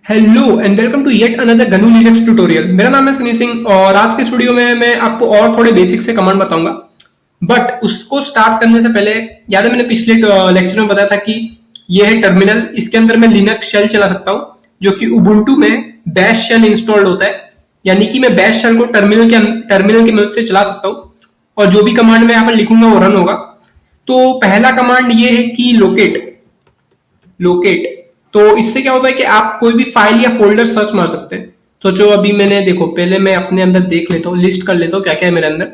Hello and welcome to yet another GNU Linux tutorial. मेरा नाम है सनी सिंह और आज के इस वीडियो में मैं आपको और थोड़े बेसिक से कमांड बताऊंगा। बट उसको स्टार्ट करने से पहले याद है मैंने पिछले लेक्चर में बताया था कि ये है टर्मिनल। इसके अंदर मैं लिनक्स शेल चला सकता हूँ जो कि उबुंटू में बैश शेल इंस्टॉल्ड होता है, यानी कि मैं बैश शेल को टर्मिनल की मदद से चला सकता हूँ और जो भी कमांड मैं यहाँ पर लिखूंगा वो रन होगा। तो पहला कमांड ये है कि लोकेट। तो इससे क्या होता है कि आप कोई भी फाइल या फोल्डर सर्च मार सकते हैं। सोचो अभी मैंने देखो पहले मैं अपने अंदर देख लेता हूँ, लिस्ट कर लेता हूँ क्या क्या है मेरे अंदर,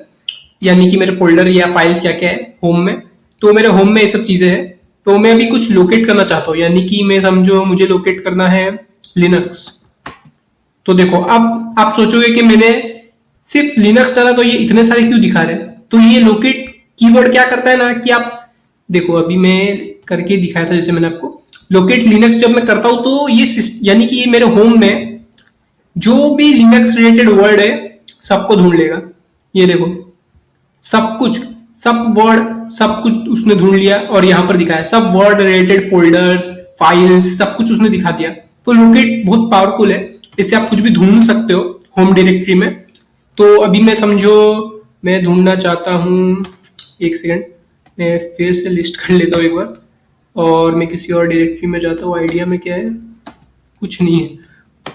यानी कि मेरे फोल्डर या फाइल्स क्या क्या है होम में। तो मेरे होम में ये सब चीजें हैं। तो मैं अभी कुछ लोकेट करना चाहता हूँ, यानी कि मैं समझो मुझे लोकेट करना है लिनक्स। तो देखो अब आप सोचोगे कि मैंने सिर्फ लिनक्स डाला तो ये इतने सारे क्यों दिखा रहे हैं। तो ये लोकेट कीवर्ड क्या करता है ना कि आप देखो अभी मैं करके दिखाया था जैसे मैंने आपको लोकेट लिनक्स जब मैं करता हूं तो ये यानी कि ये मेरे होम में जो भी लिनक्स रिलेटेड वर्ड है सबको ढूंढ लेगा। ये देखो सब वर्ड सब कुछ उसने ढूंढ लिया और यहां पर दिखाया सब वर्ड रिलेटेड फोल्डर्स फाइल्स सब कुछ उसने दिखा दिया। तो लोकेट बहुत पावरफुल है, इससे आप कुछ भी ढूंढ सकते हो होम डायरेक्टरी में। तो अभी मैं समझो मैं ढूंढना चाहता हूं, एक सेकेंड मैं फिर से लिस्ट कर लेता हूं एक बार और मैं किसी और डायरेक्टरी में जाता हूँ। आइडिया में क्या है, कुछ नहीं है।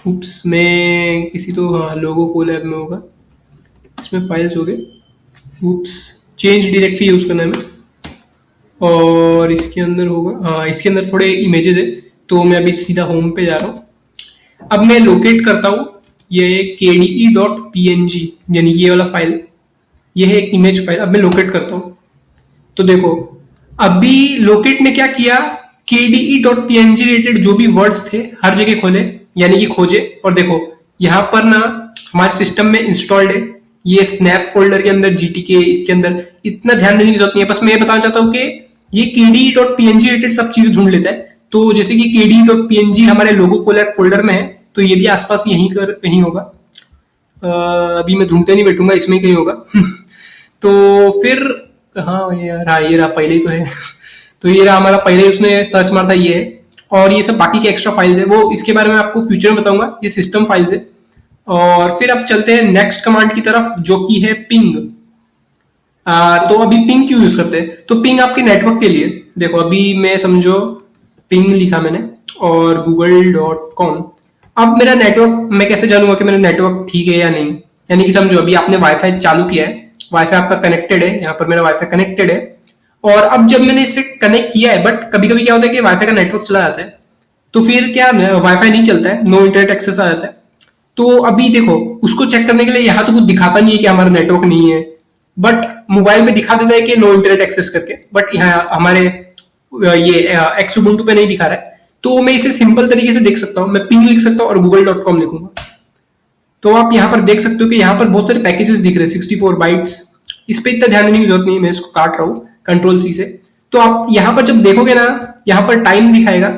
उप्स, मैं किसी तो हाँ लोगो कोलैब में होगा, इसमें फाइल्स हो गए। उप्स, चेंज डायरेक्टरी यूज करना है मैं और इसके अंदर होगा, हाँ इसके अंदर थोड़े इमेजेस है। तो मैं अभी सीधा होम पे जा रहा हूँ। अब मैं लोकेट करता हूँ ये kde.png, यानी ये वाला फाइल, ये है एक इमेज फाइल। अब मैं लोकेट करता हूँ तो देखो अभी लोकेट ने क्या किया, kde.png रिलेटेड जो भी वर्ड्स थे हर जगह खोले, यानी कि खोजे। और देखो यहां पर ना हमारे सिस्टम में इंस्टॉल्ड है ये स्नैप फोल्डर के अंदर GTK, इसके अंदर इतना ध्यान देने की जरूरत नहीं है। बस मैं ये बताना चाहता हूँ कि ये kde.png रिलेटेड सब चीजें ढूंढ लेता है। तो जैसे कि kde.png हमारे लोगो कोलर फोल्डर में है तो ये भी आसपास यहीं कहीं होगा। अभी मैं ढूंढते नहीं बैठूंगा, इसमें ही कहीं होगा। तो फिर हाँ यार, हाँ ये रहा, पहले ही तो है। तो ये रहा हमारा, पहले ही उसने सर्च मारा था ये है। और ये सब बाकी के एक्स्ट्रा फाइल्स है वो इसके बारे में आपको फ्यूचर में बताऊंगा। ये सिस्टम फाइल्स है। और फिर अब चलते हैं नेक्स्ट कमांड की तरफ जो कि है पिंग। तो अभी पिंग क्यों यूज करते हैं, तो पिंग आपके नेटवर्क के लिए। देखो अभी मैं समझो पिंग लिखा मैंने और google.com। अब मेरा नेटवर्क, मैं कैसे जानूंगा कि मेरा नेटवर्क ठीक है या नहीं, यानी कि समझो अभी आपने वाईफाई चालू किया है, वाईफाई आपका कनेक्टेड है, यहाँ पर मेरा वाईफाई कनेक्टेड है। और अब जब मैंने इसे कनेक्ट किया है, बट कभी कभी क्या होता है कि वाईफाई का नेटवर्क चला जाता है तो फिर क्या वाईफाई नहीं चलता है, नो इंटरनेट एक्सेस आ जाता है। तो अभी देखो उसको चेक करने के लिए यहाँ तो कुछ दिखाता नहीं है कि हमारा नेटवर्क नहीं है, बट मोबाइल में दिखा देता है कि नो इंटरनेट एक्सेस करके, बट यहाँ हमारे ये एक्स उबुंटू पे नहीं दिखा रहा है। तो मैं इसे सिंपल तरीके से देख सकता हूँ, मैं पिंग लिख सकता हूँ और google.com लिखूंगा। तो आप यहाँ पर देख सकते हो कि यहाँ पर बहुत सारे पैकेजेस दिख रहे हैं 64 बाइट्स। इस पे इतना ध्यान देने की जरूरत नहीं है, मैं इसको काट रहा हूँ Ctrl+C से। तो आप यहाँ पर जब देखोगे ना, यहाँ पर टाइम दिखाएगा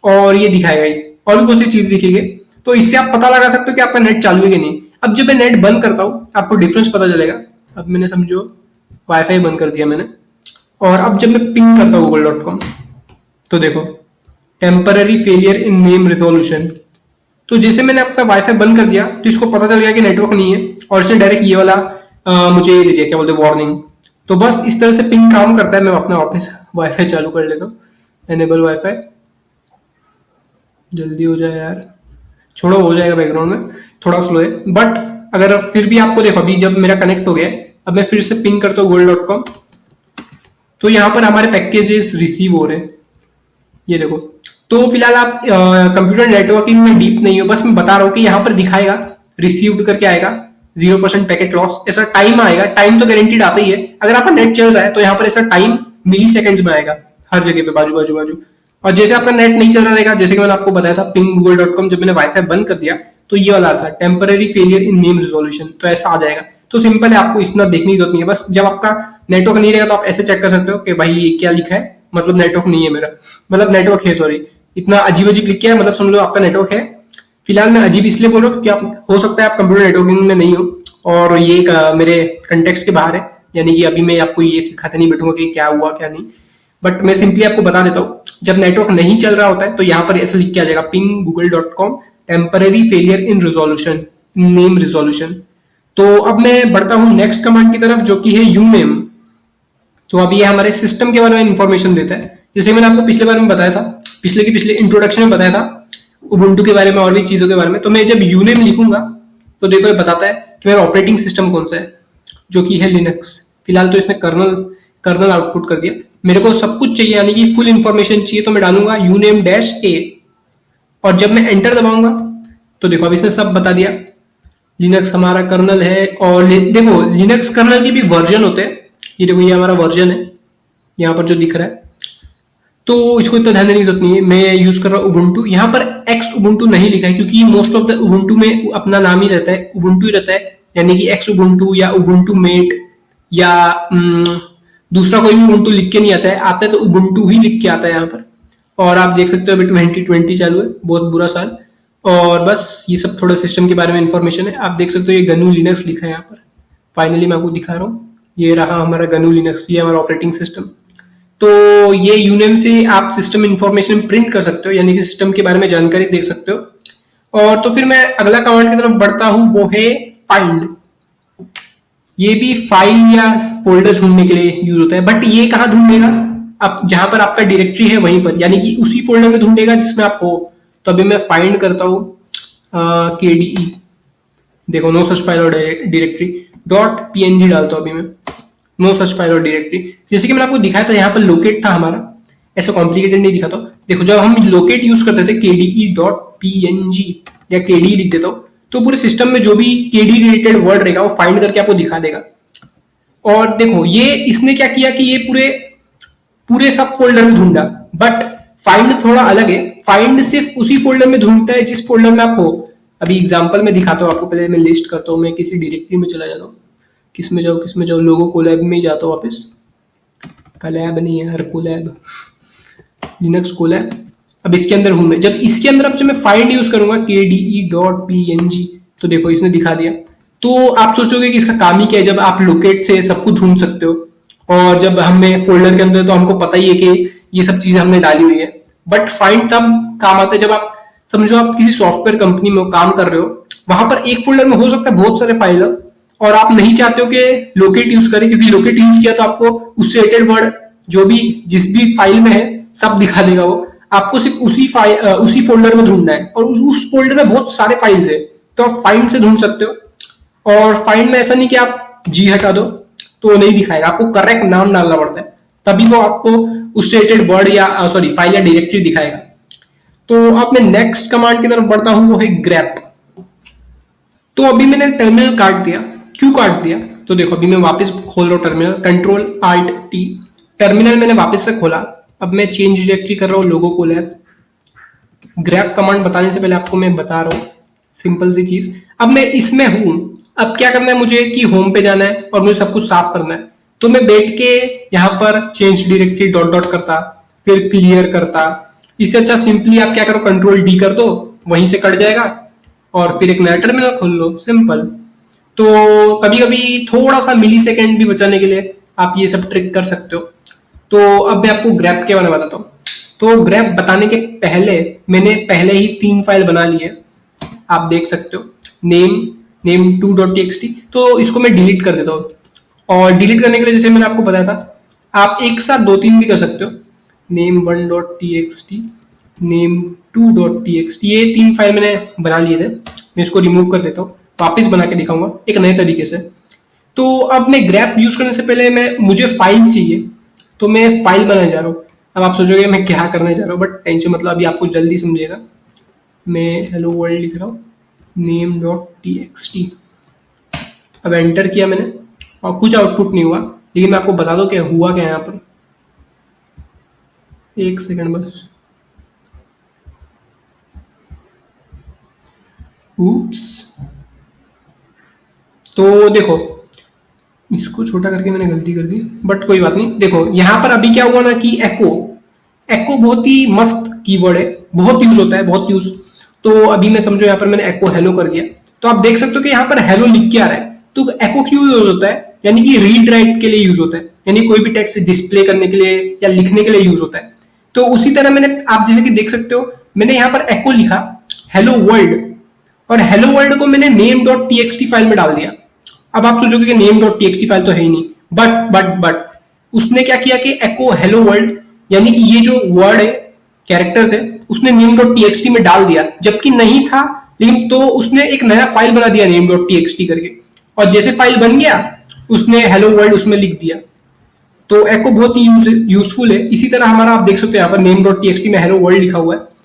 और ये दिखाएगा ये और भी बहुत सी चीज दिखेगी। तो इससे आप पता लगा सकते हो कि आपका नेट चालू है कि नहीं। अब जब मैं नेट बंद करता हूँ आपको डिफरेंस पता चलेगा। अब मैंने समझो वाईफाई बंद कर दिया मैंने और अब जब मैं पिंग करता हूँ google.com तो देखो temporary failure in name resolution. तो जैसे मैंने अपना वाईफाई बंद कर दिया तो इसको पता चल गया कि नेटवर्क नहीं है और इसने डायरेक्ट ये वाला मुझे ये दे दिया, क्या बोलते हैं, वार्निंग। तो बस इस तरह से पिंग काम करता है। मैं अपना वापस वाईफाई चालू कर लेता हूँ, एनेबल वाईफाई। जल्दी हो जाए यार, छोड़ो हो जाएगा, बैकग्राउंड में थोड़ा स्लो है। बट अगर फिर भी आपको देखो अभी जब मेरा कनेक्ट हो गया, अब मैं फिर से पिंग करता हूँ google.com तो यहाँ पर हमारे पैकेजेस रिसीव हो रहे हैं, ये देखो। तो फिलहाल आप कंप्यूटर नेटवर्किंग में डीप नहीं हो, बस मैं बता रहा हूँ कि यहाँ पर दिखाएगा रिसीव्ड करके आएगा 0% पैकेट लॉस, ऐसा टाइम आएगा। टाइम तो गारंटीड आता ही है, अगर आपका नेट चल रहा है तो यहाँ पर ऐसा टाइम मिली सेकेंड्स में आएगा हर जगह पे, बाजू बाजू बाजू। और जैसे आपका नेट नहीं चल रहा रहेगा, जैसे कि मैंने आपको बताया था पिंग google.com, जब मैंने वाईफाई बंद कर दिया तो ये वाला था temporary failure in name resolution, तो ऐसा आ जाएगा। तो सिंपल है, आपको इतना देखने की जरूरत नहीं है। बस जब आपका नेटवर्क नहीं रहेगा तो आप ऐसे चेक कर सकते हो कि भाई ये क्या लिखा है, मतलब नेटवर्क नहीं है मेरा, मतलब नेटवर्क है, सॉरी इतना अजीब अजीब लिख के है, मतलब समझ लो आपका नेटवर्क है। फिलहाल मैं अजीब इसलिए बोल रहा हूँ क्योंकि आप हो सकता है आप कंप्यूटर नेटवर्किंग में नहीं हो और ये मेरे कंटेक्स्ट के बाहर है, यानी कि अभी मैं आपको ये सिखाते नहीं बैठूंगा कि क्या हुआ क्या नहीं। बट मैं सिंपली आपको बता देता हूँ, जब नेटवर्क नहीं चल रहा होता है तो यहाँ पर ऐसा लिख के आ जाएगा ping google.com temporary failure in resolution, name resolution. तो अब मैं बढ़ता हूं नेक्स्ट कमांड की तरफ, जो कि है यूनेम। तो अब ये हमारे सिस्टम के बारे में इंफॉर्मेशन देता है। जैसे मैंने आपको पिछले बार में बताया था, पिछले इंट्रोडक्शन में बताया था उबुंटू के बारे में और भी चीजों के बारे में। तो मैं जब यूनेम लिखूंगा तो देखो ये बताता है कि मेरा ऑपरेटिंग सिस्टम कौन सा है, जो कि है लिनक्स। फिलहाल तो इसने कर्नल आउटपुट कर दिया। मेरे को सब कुछ चाहिए, यानी कि फुल इंफॉर्मेशन चाहिए, तो मैं डालूंगा यूनेम डैश ए, और जब मैं एंटर दबाऊंगा तो देखो अब इसने सब बता दिया। लिनक्स हमारा कर्नल है, और देखो लिनक्स कर्नल के भी वर्जन होते हैं। ये देखो ये हमारा वर्जन है यहाँ पर जो दिख रहा है, तो इसको इतना ध्यान देने की जरूरत नहीं है। मैं यूज कर रहा हूँ उबुंटू। यहाँ पर एक्स उबुंटू नहीं लिखा है क्योंकि मोस्ट ऑफ द उबुंटू में अपना नाम ही रहता है, उबुंटू ही रहता है, यानी कि एक्स उबुंटू या उबुंटू मेट या दूसरा कोई भी उबुंटू लिख के नहीं आता है तो उबुंटू ही लिख के आता है यहाँ पर। और आप देख सकते हो अभी 2020 चालू है, बहुत बुरा साल। और बस ये सब थोड़ा सिस्टम के बारे में इंफॉर्मेशन है। आप देख सकते हो ये गनू लिनक्स लिखा है यहाँ पर। फाइनली मैं आपको दिखा रहा हूँ, ये रहा हमारा गनू लिनक्स, ये हमारा ऑपरेटिंग सिस्टम। तो ये यूनेम से आप सिस्टम इंफॉर्मेशन प्रिंट कर सकते हो, यानी कि सिस्टम के बारे में जानकारी देख सकते हो। और तो फिर मैं अगला कमांड की तरफ बढ़ता हूं, वो है फाइंड। ये भी फाइल या फोल्डर ढूंढने के लिए यूज होता है, बट ये कहाँ ढूंढेगा? अब जहां पर आपका डायरेक्टरी है वहीं पर, यानी कि उसी फोल्डर में ढूंढेगा जिसमें आप हो। तो अभी मैं फाइंड करता हूं KDE, देखो नो सच फाइल और डायरेक्टरी .png डालता हूं अभी मैं, नो सच फाइल और डायरेक्टरी। जैसे कि मैंने आपको दिखाया था यहाँ पर लोकेट था हमारा, ऐसा कॉम्प्लिकेटेड नहीं दिखा था। देखो जब हम लोकेट यूज करते थे KDE.png या KDE लिख देता हूं, तो पूरे सिस्टम में जो भी KDE रिलेटेड वर्ड रहेगा वो फाइंड करके आपको दिखा देगा। और देखो ये इसने क्या किया कि ये पूरे सब फोल्डर में ढूंढा, बट फाइंड थोड़ा अलग है। फाइंड सिर्फ उसी फोल्डर में ढूंढता है जिस फोल्डर में आप हो। अभी एग्जांपल में दिखाता हूँ आपको, पहले मैं लिस्ट करता हूँ, मैं किसी डायरेक्टरी में चला जाता हूँ। किस में जाओ, लोगो कोलैब में ही जाता हूँ वापस। कोलैब नहीं है यार, कोलैब, लिनक्स कोलैब। अब इसके अंदर हूं मैं, जब इसके अंदर अब जब मैं फाइंड यूज करूंगा KDE.png, तो देखो इसने दिखा दिया। तो आप सोचोगे कि इसका काम ही क्या है, जब आप लोकेट से सब कुछ ढूंढ सकते हो। और जब हमें फोल्डर के अंदर तो हमको पता ही है कि ये सब चीजें हमने डाली हुई है। बट फाइंड तब काम आता है जब आप समझो आप किसी सॉफ्टवेयर कंपनी में काम कर रहे हो, वहां पर एक फोल्डर में हो सकता है बहुत सारे फाइल, और आप नहीं चाहते हो कि लोकेट यूज करें, क्योंकि लोकेट यूज किया तो आपको उससे रिलेटेड वर्ड जो भी जिस भी फाइल में है सब दिखा देगा वो। आपको सिर्फ उसी फोल्डर में ढूंढना है, और उस फोल्डर में बहुत सारे फाइल्स है, तो आप फाइंड से ढूंढ सकते हो। और फाइंड में ऐसा नहीं कि आप जी हटा दो तो नहीं दिखाएगा, आपको करेक्ट नाम डालना पड़ता है, तभी वो आपको उससे रिलेटेड वर्ड या फाइल या डायरेक्टरी दिखाएगा। तो अब मैं नेक्स्ट कमांड की तरफ बढ़ता हूं, वो है ग्रेप। तो अभी मैंने टर्मिनल काट दिया। क्यों काट दिया? तो देखो अभी मैं वापस खोल रहा हूं टर्मिनल, Ctrl+Alt+T, टर्मिनल मैंने वापस से खोला। अब मैं चेंज डायरेक्टरी कर रहा हूं, लोगो कोलैब। ग्रेप कमांड बताने से पहले आपको मैं बता रहा हूं सिंपल सी चीज। अब मैं इसमें हूं, अब क्या करना है मुझे कि होम पे जाना है और मुझे सब कुछ साफ करना है। तो मैं बैठ के यहाँ पर चेंज डायरेक्टरी डॉट करता, फिर क्लियर करता। इससे अच्छा सिंपली आप क्या करो, Ctrl+D कर दो, वहीं से कट जाएगा, और फिर एक नया टर्मिनल खोल लो, सिंपल। तो कभी कभी थोड़ा सा मिली सेकेंड भी बचाने के लिए आप ये सब ट्रिक कर सकते हो। तो अब मैं आपको ग्रेप के बारे में बताता हूँ। तो ग्रेप बताने के पहले मैंने पहले ही 3 फाइल बना ली है, आप देख सकते हो, name2.txt। तो इसको मैं डिलीट कर देता हूँ, और डिलीट करने के लिए जैसे मैंने आपको बताया था, आप एक साथ 2-3 भी कर सकते हो। name1.txt, name2.txt, ये 3 फाइल मैंने बना लिए थे। मैं इसको रिमूव कर देता हूँ, वापस बना के दिखाऊंगा एक नए तरीके से। तो अब मैं ग्रेप यूज करने से पहले मुझे फाइल चाहिए, तो मैं फाइल बनाने जा रहा हूँ। अब आप सोचोगे मैं क्या करने जा रहा हूँ, बट टेंशन मतलब अभी आपको जल्दी समझेगा। मैं हेलो वर्ल्ड लिख रहा हूँ, name.txt। अब एंटर किया मैंने और कुछ आउटपुट नहीं हुआ, लेकिन मैं आपको बता दूं क्या हुआ क्या यहाँ पर। एक सेकंड बस। ऊप्स। तो देखो इसको छोटा करके मैंने गलती कर दी, बट कोई बात नहीं। देखो यहाँ पर अभी क्या हुआ ना कि एको बहुत ही मस्त कीवर्ड है, बहुत यूज होता है, बहुत यूज। तो अभी मैं समझो यहाँ पर मैंने एको हेलो कर दिया, तो आप देख सकते हो कि यहाँ पर हेलो लिख के आ रहा है। तो एको क्यों यूज होता है? यानी कि रीड राइट के लिए यूज होता है, यानी कोई भी टेक्स्ट डिस्प्ले करने के लिए या लिखने के लिए यूज होता है। तो उसी तरह मैंने, आप जैसे कि देख सकते हो, मैंने यहाँ पर एको लिखा, हेलो वर्ल्ड, और हेलो वर्ल्ड को मैंने नेम डॉट टीएक्सटी फाइल में डाल दिया। अब आप सोचोगे कि नेम डॉट टीएक्सटी फाइल तो है ही नहीं, बट उसने क्या किया कि एको हेलो वर्ल्ड, यानी कि ये जो वर्ड है, कैरेक्टर्स है, उसने नेम डॉट टीएक्सटी में डाल दिया, जबकि नहीं था। लेकिन तो उसने एक नया फाइल बना दिया नेम डॉट टीएक्सटी करके, और जैसे फाइल बन गया उसने हेलो वर्ल्ड उसमें लिख दिया। तो एको बहुत ही यूजफुल है। इसी तरह हमारा आप देख सकते हो यहाँ पर नेम डॉट टीएक्सटी में हेलो वर्ल्ड लिखा हुआ है।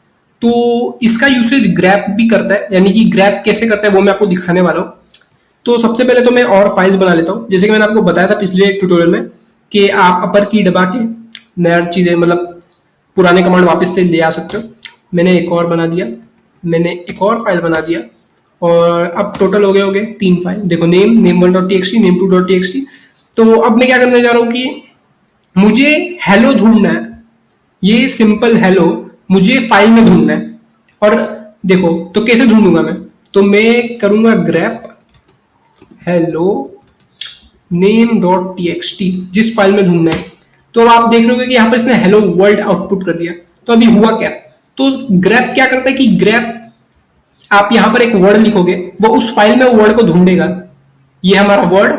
तो इसका यूसेज ग्रैप भी करता है, यानी कि ग्रैप कैसे करता है वो मैं आपको दिखाने वाला हूँ। तो सबसे पहले तो मैं और फाइल्स बना लेता हूँ। जैसे कि मैंने आपको बताया था पिछले ट्यूटोरियल में कि आप अपर की दबा के नया चीजें, मतलब पुराने कमांड वापस से ले आ सकते हो। मैंने एक और बना दिया, मैंने एक और फाइल बना दिया, और अब टोटल हो गए 3 फाइल। देखो name one dot TXT, name to dot TXT. तो अब मैं क्या करने जा रहा हूँ कि मुझे हेलो ढूंढना है, ये सिंपल हेलो मुझे फाइल में ढूंढना है। और देखो तो कैसे ढूंढूंगा मैं, तो मैं करूंगा grab hello name dot TXT, जिस फाइल में ढूंढना है। तो अब आप देख रहे हो कि यहां पर इसने हेलो वर्ल्ड आउटपुट कर दिया। तो अभी हुआ क्या, तो ग्रैप क्या करता है कि ग्रैप, आप यहां पर एक वर्ड लिखोगे, वो उस फाइल में वर्ड को ढूंढेगा। ये हमारा वर्ड,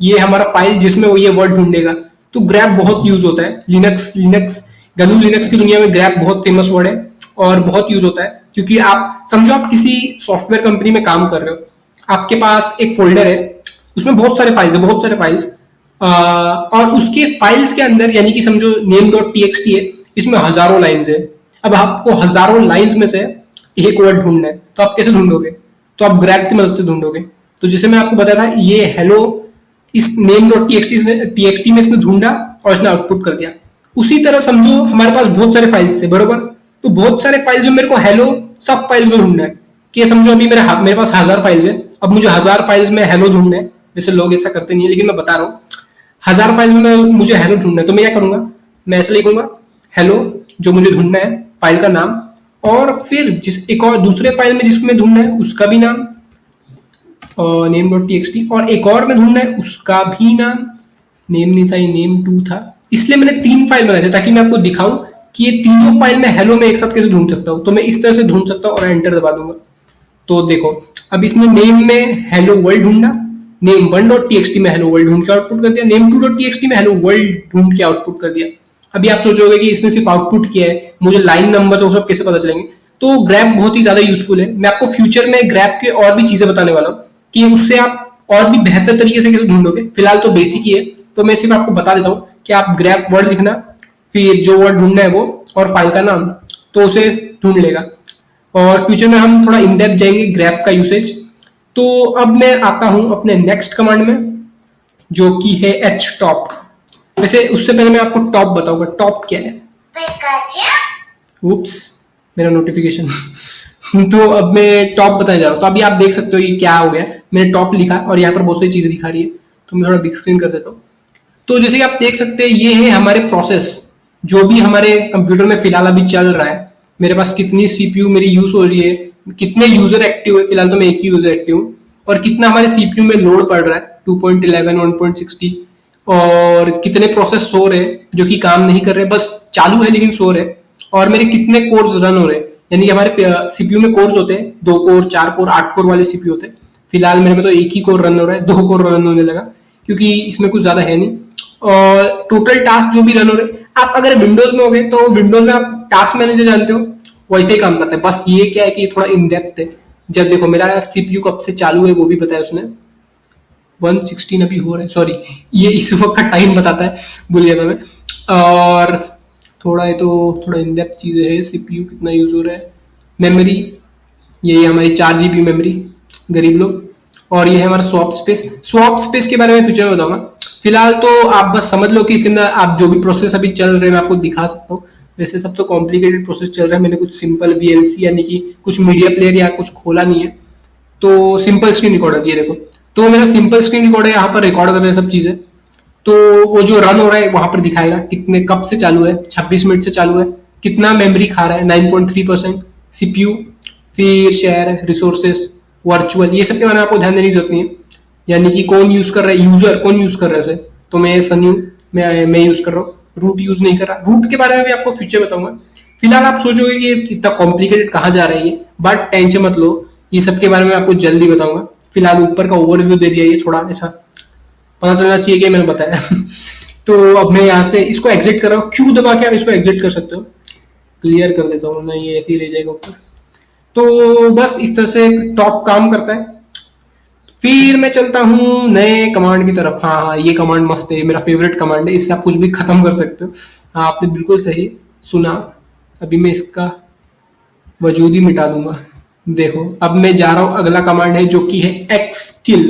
ये हमारा फाइल जिसमें वो ये वर्ड ढूंढेगा। तो ग्रैप बहुत यूज होता है लिनक्स गनू लिनक्स की दुनिया में ग्रैप बहुत फेमस वर्ड है और बहुत यूज होता है। क्योंकि आप समझो आप किसी सॉफ्टवेयर कंपनी में काम कर रहे हो, आपके पास एक फोल्डर है, उसमें बहुत सारे फाइल्स, और उसके फाइल्स के अंदर, यानी कि समझो नेम डॉट टीएक्सटी है, इसमें हजारों लाइंस है। अब आपको हजारों लाइंस में से एक वर्ड ढूंढना है, तो आप कैसे ढूंढोगे, तो आप ग्रैप की मदद से ढूंढोगे। तो जैसे मैं आपको बताया था, ये हेलो इस नेम डॉट टीएक्सटी में इसने ढूंढा और इसने आउटपुट कर दिया। उसी तरह समझो हमारे पास बहुत सारे फाइल्स थे, बरोबर। तो बहुत सारे फाइल्स में मेरे को हेलो सब फाइल्स में ढूंढना है। कि समझो अभी मेरे पास 1000 फाइल्स है, अब मुझे 1000 फाइल्स में हेलो ढूंढना है। वैसे लोग ऐसा करते नहीं है, लेकिन मैं बता रहा हूँ 1000 फाइल में मुझे हेलो ढूंढना है। तो मैं क्या करूंगा, मैं ऐसे लिखूंगा हेलो जो मुझे ढूंढना है, फाइल का नाम, और फिर एक और दूसरे फाइल में जिसमें ढूंढना है उसका भी नाम, नेम डॉट टीएक्सटी, और एक और में ढूंढना है उसका भी नाम। नेम नहीं था, ये नेम 2 था। इसलिए मैंने 3 फाइल बनाए थे, ताकि मैं आपको दिखाऊं कि ये तीनों फाइल में हेलो में एक साथ कैसे ढूंढ सकता हूं। तो मैं इस तरह से ढूंढ सकता हूं और एंटर दबा दूंगा। तो देखो अब इसने नेम में हेलो वर्ल्ड ढूंढा, नेम वन डॉट टीएक्सटी में हेलो वर्ल्ड ढूंढ के आउटपुट कर दिया, नेम टू डॉट टीएक्सटी में हेलो वर्ल्ड ढूंढ के आउटपुट कर दिया। अभी आप सोचोगे कि इसने सिर्फ आउटपुट किया है, मुझे लाइन नंबर वो सब कैसे पता चलेंगे। तो ग्रैप बहुत ही ज्यादा यूजफुल है। मैं आपको फ्यूचर में ग्रैप के और भी चीजें बताने वाला हूँ कि उससे आप और भी बेहतर तरीके से कैसे ढूंढोगे। फिलहाल तो बेसिक ही है, तो मैं सिर्फ आपको बता देता हूँ कि आप ग्रैप वर्ड लिखना, फिर जो वर्ड ढूंढना है वो, और फाइल का नाम, तो उसे ढूंढ लेगा। और फ्यूचर में हम थोड़ा इन डेप्थ जाएंगे ग्रैप का यूसेज। तो अब मैं आता हूं अपने नेक्स्ट कमांड में, जो कि है एच टॉप। वैसे उससे पहले मैं आपको टॉप बताऊंगा, टॉप क्या है। उप्स, मेरा नोटिफिकेशन तो अब मैं टॉप बताने जा रहा हूं। तो अभी आप देख सकते हो ये क्या हो गया, मैंने टॉप लिखा और यहाँ पर बहुत सारी चीजें दिखा रही है। तो मैं थोड़ा बिग स्क्रीन कर देता हूँ। तो जैसे कि आप देख सकते हैं, ये है हमारे प्रोसेस जो भी हमारे कंप्यूटर में फिलहाल अभी चल रहा है। मेरे पास कितनी सीपीयू मेरी यूज हो रही है, कितने यूजर एक्टिव है, फिलहाल तो मैं एक ही यूजर एक्टिव हूँ, और कितना हमारे सीपीयू में लोड पड़ रहा है 2.11 1.60, और कितने प्रोसेस सो रहे हैं जो कि काम नहीं कर रहे, बस चालू है लेकिन सो रहे, और मेरे कितने कोर्स रन हो रहे हैं। यानी कि हमारे सीपीयू में कोर्स होते हैं 2 कोर 4 कोर 8 कोर वाले सीपीयू होते हैं। फिलहाल मेरे में तो एक ही कोर रन हो रहा है, 2 कोर रन होने लगा क्योंकि इसमें कुछ ज्यादा है नहीं। और टोटल टास्क जो भी रन हो रहे, आप अगर विंडोज में हो गए तो विंडोज में आप टास्क मैनेजर जानते हो, वैसे ही काम करता है। बस ये क्या है कि थोड़ा इन डेप्थ है। जब देखो मेरा सीपीयू कब से चालू है वो भी बताया उसने, 116 अभी हो रहा है, सॉरी ये इस वक्त का टाइम बताता है, भूल गया था मैं। और थोड़ा है तो थोड़ा इन डेप्थ चीजें है, सीपीयू कितना यूज हो रहा है, मेमोरी, ये हमारी 4 जीबी मेमोरी गरीब लोग, और ये है हमारा स्वैप स्पेस के बारे में फ्यूचर में बताऊंगा। फिलहाल तो आप बस समझ लो कि इसके अंदर आप जो भी प्रोसेस अभी चल रहे हैं मैं आपको दिखा सकता हूँ। वैसे सब तो कॉम्प्लिकेटेड प्रोसेस चल रहा है, मैंने कुछ सिंपल वीएलसी यानी कि कुछ मीडिया प्लेयर या कुछ खोला नहीं है, तो सिंपल स्क्रीन रिकॉर्डर, ये देखो तो मेरा सिंपल स्क्रीन रिकॉर्डर यहाँ पर रिकॉर्ड कर रहे हैं सब चीजें। तो वो जो रन हो रहा है वहां पर दिखाएगा कितने कब से चालू है, 26 मिनट से चालू है, कितना मेमोरी खा रहा है 9.3%, सीपीयू, फिर शेयर, रिसोर्सेस, वर्चुअल, ये सब के बारे में आपको ध्यान देने की जरूरत नहीं है। यानी कि कौन यूज कर रहा है, यूजर कौन यूज कर रहा है उसे, तो मैं सन्यू मैं यूज कर रहा हूँ, रूट यूज नहीं कर रहा। रूट के बारे में भी आपको फ्यूचर बताऊंगा। फिलहाल आप सोचोगे कि इतना कॉम्प्लिकेटेड कहाँ जा रही है, बट टेंशन मत लो, ये सब के बारे में आपको जल्दी बताऊंगा। फिलहाल ऊपर का ओवरव्यू दे दिया, ये थोड़ा ऐसा पता चलना चाहिए कि मैंने बताया। तो अब मैं यहाँ से इसको एग्जिट कर रहा हूँ, क्यू दबा के आप इसको एग्जिट कर सकते हो। क्लियर कर देता हूँ मैं, ये ऐसे ही रह जाएगा ऊपर। तो बस इस तरह से टॉप काम करता है। फिर मैं चलता हूँ नए कमांड की तरफ। हाँ हाँ, ये कमांड मस्त है, मेरा फेवरेट कमांड है, इससे आप कुछ भी खत्म कर सकते हो। हाँ, आपने बिल्कुल सही सुना। अभी मैं इसका वजूद ही मिटा दूंगा। देखो, अब मैं जा रहा हूं, अगला कमांड है जो कि है एक्स किल।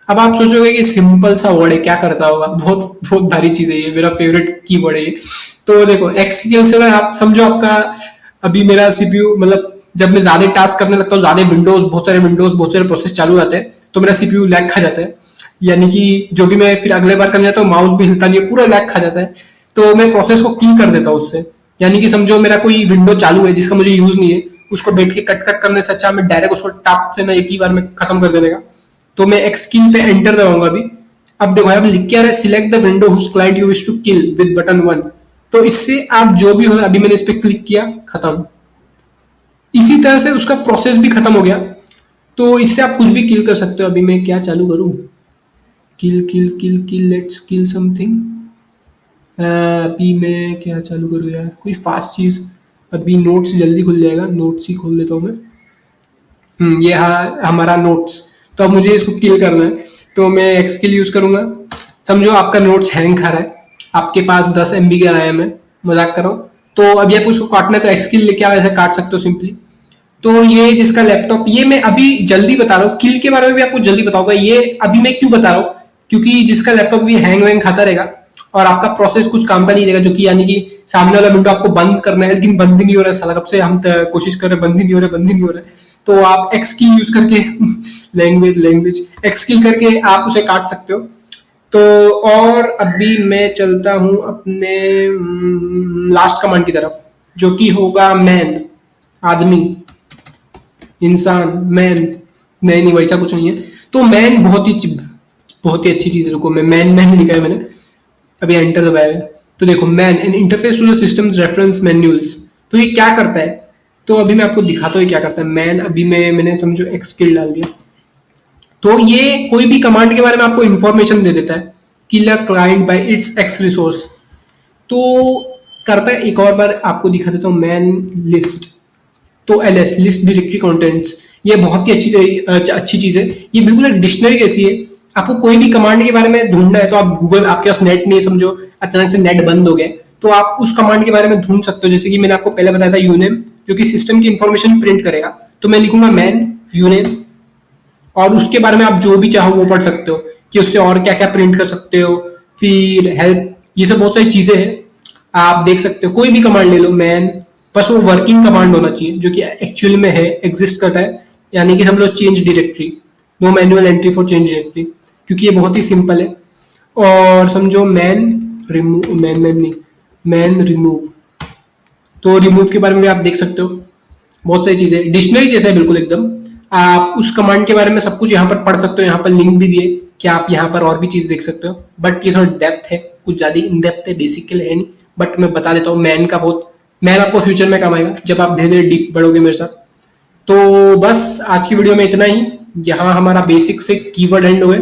अब आप सोचोगे कि सिंपल सा वर्ड है, क्या करता होगा, बहुत बहुत भारी चीज है ये, मेरा फेवरेट कीवर्ड है ये। तो देखो, एक्स किल से अगर आप समझो, आपका अभी मेरा सीपीयू, मतलब जब मैं ज्यादा टास्क करने लगता हूँ, ज्यादा विंडोज, बहुत सारे प्रोसेस चालू रहते हैं, तो मेरा सीपीयू लैग खा जाता है। यानी कि जो भी मैं फिर अगले बार करने जाता हूँ, माउस भी हिलता नहीं है, पूरा लैग खा जाता है। तो मैं प्रोसेस को किल कर देता हूँ उससे। यानी कि समझो मेरा कोई विंडो चालू है जिसका मुझे यूज नहीं है, उसको बैठ के कट कट करने से अच्छा मैं डायरेक्ट उसको टाप से ना एक ही बार में खत्म कर देने का। तो मैं एक्स किल पे एंटर दबाऊंगा अभी। अब देखो, अब लिख के आ रहा है, select the window whose client you wish to kill with button 1। तो इससे आप जो भी हो, अभी मैंने इस पे क्लिक किया, खत्म। इसी तरह से उसका प्रोसेस भी खत्म हो गया। तो इससे आप कुछ भी किल कर सकते हो। अभी मैं क्या चालू करूं, किल किल किल किल, लेट्स किल समथिंग। अभी मैं क्या चालू करूं यार, कोई फास्ट चीज। अभी नोट्स जल्दी खुल जाएगा, नोट्स ही खोल लेता हूं मैं। ये हमारा नोट्स। तो अब मुझे इसको किल करना है, तो मैं एक्स किल यूज करूंगा। समझो आपका नोट्स हैंग खा रहा है, आपके पास 10 MB का रैम है, मजाक करो। तो अभी आप उसको काटना है, तो एक्स किल लेके आप ऐसे काट सकते हो सिंपली। तो ये जिसका लैपटॉप, ये मैं अभी जल्दी बता रहा हूँ, किल के बारे में भी आपको जल्दी बताऊंगा। ये अभी मैं क्यों बता रहा हूँ, क्योंकि जिसका लैपटॉप भी हैंग वैंग खाता रहेगा और आपका प्रोसेस कुछ काम का नहीं रहेगा, जो कि यानी कि सामने वाला विंडो आपको बंद करना है, लेकिन बंद ही नहीं हो रहा है साला, कब से हम कोशिश कर रहे हैं, बंद ही नहीं हो रहा है, बंद ही नहीं हो रहा है। तो आप एक्स की यूज करके लैंग्वेज एक्स किल करके आप उसे काट सकते हो। तो और अभी मैं चलता हूं अपने लास्ट कमांड की तरफ, जो कि होगा मैन, आदमी, इंसान, मैन। नहीं नहीं, वैसा कुछ नहीं है। तो मैन बहुत ही अच्छी चीज है। रुको, मैं मैन मैन लिखा है मैंने, अभी एंटर दबाया है। तो देखो, man an interface to the systems reference manuals. तो ये क्या करता है, तो अभी मैं आपको दिखाता हूँ क्या करता है मैन। अभी मैंने समझो एक्स किल डाल दिया, तो ये कोई भी कमांड के बारे में आपको इंफॉर्मेशन दे देता है। Kill a client by its X resource. तो करता है, एक और बार आपको दिखा देता हूँ, मैन लिस्ट। तो एलएस, लिस्ट डायरेक्टरी कंटेंट्स, ये बहुत ही अच्छी चीज है। ये बिल्कुल एक डिक्शनरी जैसी है। आपको कोई भी कमांड के बारे में ढूंढना है, तो आप गूगल, आपके पास नेट नहीं, समझो अचानक से नेट बंद हो गया, तो आप उस कमांड के बारे में ढूंढ सकते हो। जैसे कि मैंने आपको पहले बताया था यूनेम, जो कि सिस्टम की इंफॉर्मेशन प्रिंट करेगा। तो मैं लिखूंगा मैन यूनेम, और उसके बारे में आप जो भी चाहो वो पढ़ सकते हो, कि उससे और क्या क्या प्रिंट कर सकते हो। फिर हेल्प, ये सब बहुत सारी चीजें हैं, आप देख सकते हो। कोई भी कमांड ले लो मैन, बस वो वर्किंग कमांड होना चाहिए, जो कि एक्चुअल में है, एग्जिस्ट करता है। यानी कि समझो change directory, no manual entry for change directory, क्योंकि ये बहुत ही सिंपल है। और समझो मैन रिमूव, मैन नहीं, मैन रिमूव। तो रिमूव के बारे में भी आप देख सकते हो, बहुत सारी चीजें, डिक्शनरी जैसा है बिल्कुल एकदम। आप उस कमांड के बारे में सब कुछ यहाँ पर पढ़ सकते हो। यहाँ पर लिंक भी दिए कि आप यहाँ पर और भी चीज देख सकते हो, बट ये थोड़ा डेप्थ है, कुछ ज्यादा इन डेप्थ है, बेसिक के लिए है नहीं। बट मैं बता देता हूँ, मैन आपको फ्यूचर में काम आएगा, जब आप धीरे धीरे डीप बढ़ोगे मेरे साथ। तो बस आज की वीडियो में इतना ही। यहाँ हमारा बेसिक से कीवर्ड एंड हुए।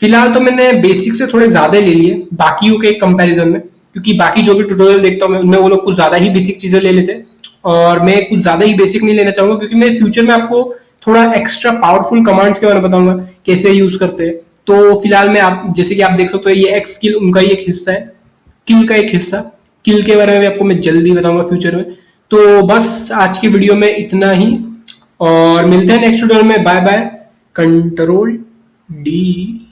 फिलहाल तो मैंने बेसिक से थोड़े ज्यादा ले लिए बाकियों के कंपैरिजन में, क्योंकि बाकी जो भी ट्यूटोरियल देखता हूँ उनमें वो लोग कुछ ज्यादा ही बेसिक चीजें ले लेते हैं, और मैं कुछ ज्यादा ही बेसिक नहीं लेना चाहूंगा, क्योंकि मैं फ्यूचर में आपको थोड़ा एक्स्ट्रा पावरफुल कमांड्स के बारे में बताऊंगा, कैसे यूज करते हैं। तो फिलहाल मैं आप, जैसे कि आप देख सकते हो, ये एक्स किल उनका ही एक हिस्सा है, किल का एक हिस्सा। किल के बारे में भी आपको मैं जल्दी बताऊंगा फ्यूचर में। तो बस आज की वीडियो में इतना ही, और मिलते हैं नेक्स्ट वीडियो में। Bye bye. Control D